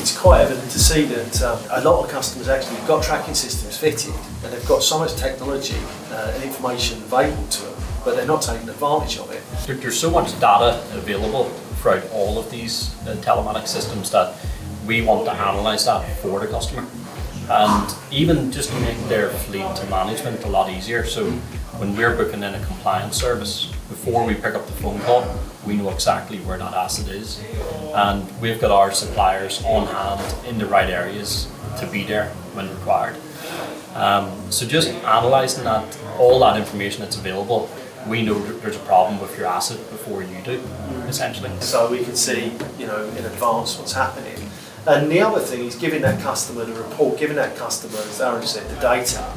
it's quite evident to see that a lot of customers actually have got tracking systems fitted and they've got so much technology and information available to them, but they're not taking advantage of it. There's so much data available throughout all of these telematics systems that we want to analyse that for the customer, and even just to make their fleet management a lot easier. So when we're booking in a compliance service, before we pick up the phone call, we know exactly where that asset is, and we've got our suppliers on hand in the right areas to be there when required. So just analysing that, all that information that's available, we know that there's a problem with your asset before you do, essentially. So we can see, in advance what's happening. And the other thing is giving that customer the report, giving that customer, as Aaron said, the data,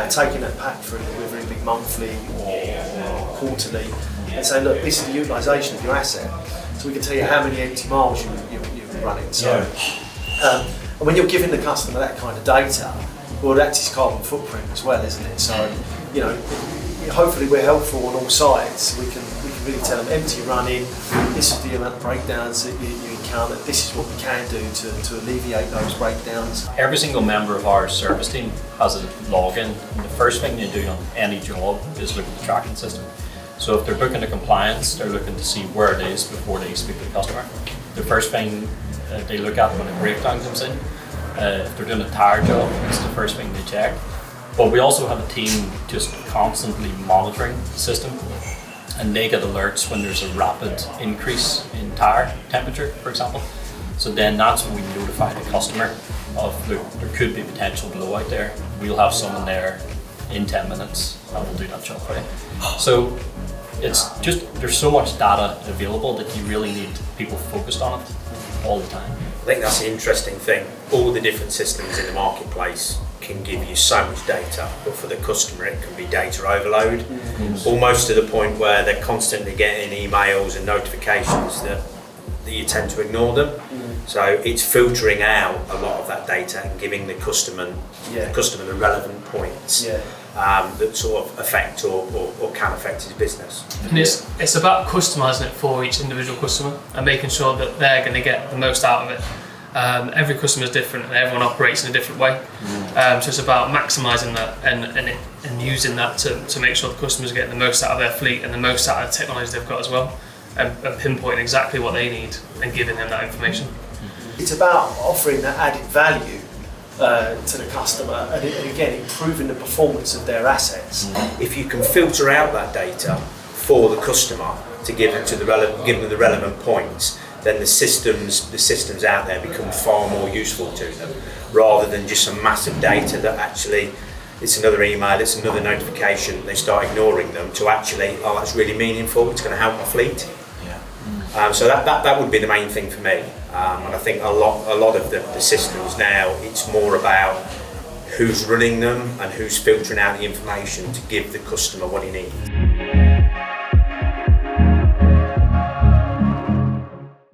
taking that pack through, whether it be monthly or quarterly, and saying, look, this is the utilisation of your asset. So we can tell you how many empty miles you're running. So, and when you're giving the customer that kind of data, well, that's his carbon footprint as well, isn't it? So, hopefully we're helpful on all sides. We can really tell them empty running, this is the amount of breakdowns that you encounter, this is what we can do to alleviate those breakdowns. Every single member of our service team has a login, and the first thing they do on any job is look at the tracking system. So if they're booking a compliance, they're looking to see where it is before they speak to the customer. The first thing they look at when a breakdown comes in, if they're doing a tyre job, it's the first thing they check. But we also have a team just constantly monitoring the system, and they get alerts when there's a rapid increase in tyre temperature, for example. So then that's when we notify the customer of, look, there could be potential blowout there. We'll have someone there in 10 minutes and we'll do that job for you. So it's just, there's so much data available that you really need people focused on it all the time. I think that's the interesting thing. All the different systems in the marketplace can give you so much data, but for the customer it can be data overload, almost to the point where they're constantly getting emails and notifications that you tend to ignore them. So it's filtering out a lot of that data and giving the customer the relevant points that sort of affect or can affect his business. And it's about customising it for each individual customer and making sure that they're going to get the most out of it. Every customer is different and everyone operates in a different way. So it's about maximising that and using that to make sure the customers are getting the most out of their fleet and the most out of the technology they've got as well, and pinpointing exactly what they need and giving them that information. It's about offering that added value to the customer and again improving the performance of their assets. If you can filter out that data for the customer to give them the relevant points, then the systems out there become far more useful to them, rather than just some massive data that actually it's another email, it's another notification, they start ignoring them, to actually, oh, that's really meaningful, it's going to help my fleet. So that would be the main thing for me, and I think a lot of the systems now, it's more about who's running them and who's filtering out the information to give the customer what he needs.